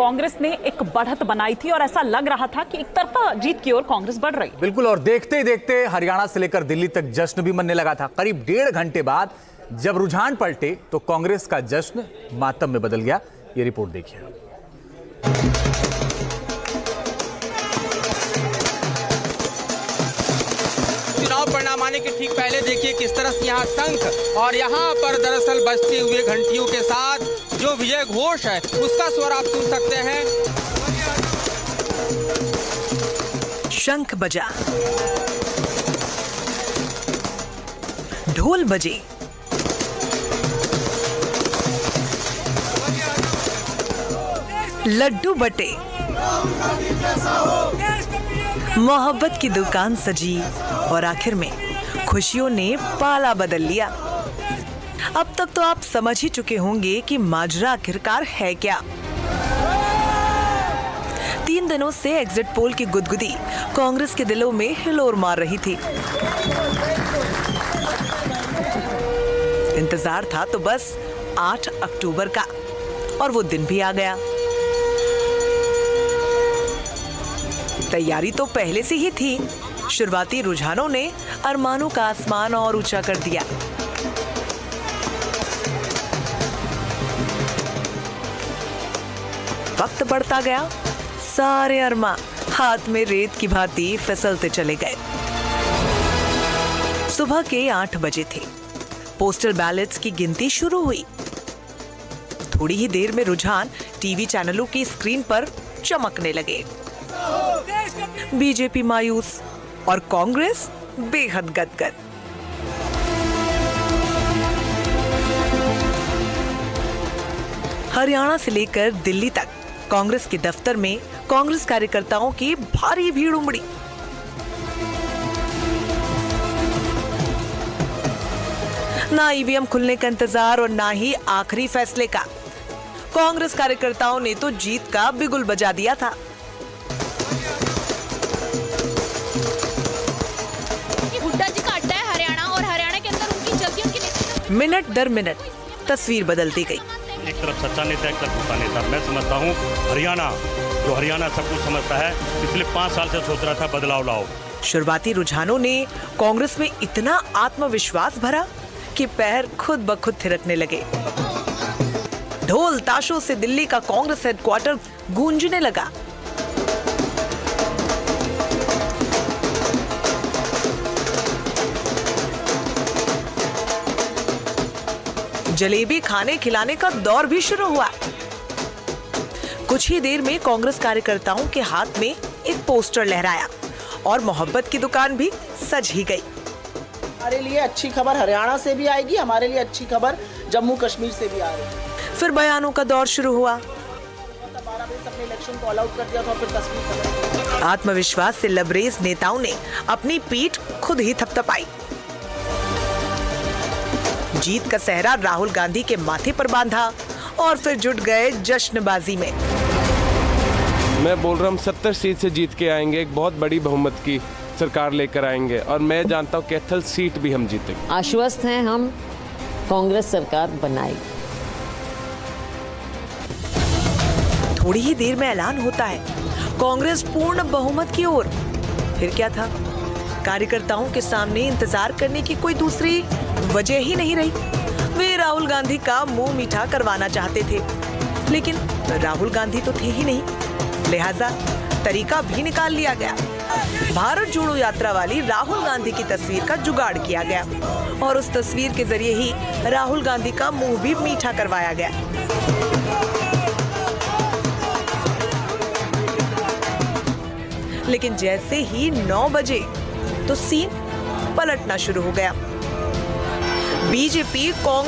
कांग्रेस ने एक बढ़त बनाई थी और ऐसा लग रहा था कि एक तरफा जीत की ओर कांग्रेस बढ़ रही। बिल्कुल, और देखते ही देखते हरियाणा से लेकर दिल्ली तक जश्न भी मनने लगा था। करीब 1.5 घंटे बाद जब रुझान पलटे तो कांग्रेस का जश्न मातम में बदल गया। ये रिपोर्ट देखिए। चुनाव परिणाम आने के ठीक पहले देखिए किस तरह से यहाँ शंख और यहाँ पर दरअसल बजते हुए घंटियों के साथ जो विजय घोष है उसका स्वर आप सुन सकते हैं। शंख बजा, ढोल बजे, लड्डू बटे, मोहब्बत की दुकान सजी और आखिर में खुशियों ने पाला बदल लिया। अब तक तो आप समझ ही चुके होंगे कि माजरा आखिरकार है क्या। 3 दिनों से एग्जिट पोल की गुदगुदी कांग्रेस के दिलों में हिलोर मार रही थी। इंतजार था तो बस 8 अक्टूबर का, और वो दिन भी आ गया। तैयारी तो पहले से ही थी। शुरुआती रुझानों ने अरमानों का आसमान और ऊंचा कर दिया। वक्त बढ़ता गया, सारे अरमा हाथ में रेत की भांति फिसलते चले गए। सुबह के 8 बजे थे। पोस्टल बैलेट्स की गिनती शुरू हुई। थोड़ी ही देर में रुझान टीवी चैनलों की स्क्रीन पर चमकने लगे। बीजेपी मायूस और कांग्रेस बेहद गदगद। हरियाणा से लेकर दिल्ली तक कांग्रेस के दफ्तर में कांग्रेस कार्यकर्ताओं की भारी भीड़ उमड़ी। ना ईवीएम खुलने का इंतजार और ना ही आखिरी फैसले का। कांग्रेस कार्यकर्ताओं ने तो जीत का बिगुल बजा दिया था। मिनट दर मिनट तस्वीर बदलती गई। एक तरफ सच्चा नेता, एक तरफ झूठा नेता। मैं समझता हूँ हरियाणा सब कुछ समझता है। पिछले 5 साल से सोच रहा था बदलाव लाओ। शुरुआती रुझानों ने कांग्रेस में इतना आत्मविश्वास भरा कि पैर खुद ब खुद थिरकने लगे। ढोल ताशों से दिल्ली का कांग्रेस हेडक्वार्टर गूंजने लगा। जलेबी खाने खिलाने का दौर भी शुरू हुआ। कुछ ही देर में कांग्रेस कार्यकर्ताओं के हाथ में एक पोस्टर लहराया और मोहब्बत की दुकान भी सज ही गई। हमारे लिए अच्छी खबर हरियाणा से भी आएगी, हमारे लिए अच्छी खबर जम्मू कश्मीर से भी आ रही है। फिर बयानों का दौर शुरू हुआ। 12 बजे तक इलेक्शन को ऑल आउट कर दिया था, फिर तस्वीर। आत्मविश्वास से लबरेज नेताओं ने अपनी पीठ खुद ही थपथपाई। जीत का सेहरा राहुल गांधी के माथे पर बांधा और फिर जुट गए जश्नबाजी में। मैं बोल रहा हूँ 70 सीट से जीत के आएंगे, एक बहुत बड़ी बहुमत की सरकार लेकर आएंगे और मैं जानता हूँ कैथल सीट भी हम जीतेंगे। आश्वस्त हैं हम, कांग्रेस सरकार बनाएगी। थोड़ी ही देर में ऐलान होता है कांग्रेस पूर्ण बहुमत की ओर। फिर क्या था? कार्यकर्ताओं के सामने इंतजार करने की कोई दूसरी वजह ही नहीं रही। वे राहुल गांधी का मुंह मीठा करवाना चाहते थे, लेकिन राहुल गांधी तो थे ही नहीं, लिहाजा तरीका भी निकाल लिया गया। भारत जोड़ो यात्रा वाली राहुल गांधी की तस्वीर का जुगाड़ किया गया और उस तस्वीर के जरिए ही राहुल गांधी का मुंह भी मीठा करवाया गया। लेकिन जैसे ही 9 बजे तो सीन पलटना शुरू हो गया। बीजेपी कांग्रेस